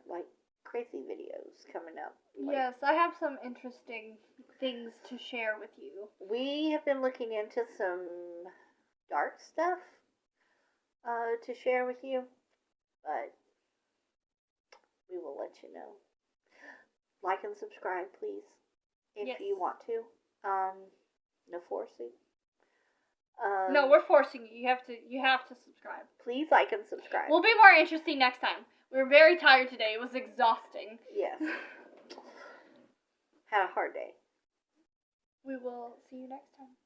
crazy videos coming up. Yes, I have some interesting things to share with you. We have been looking into some dark stuff, to share with you. But we will let you know. Like and subscribe, please, if you want to. No forcing. No, we're forcing you. You have to subscribe. Please like and subscribe. We'll be more interesting next time. We were very tired today. It was exhausting. Yes. Had a hard day. We will see you next time.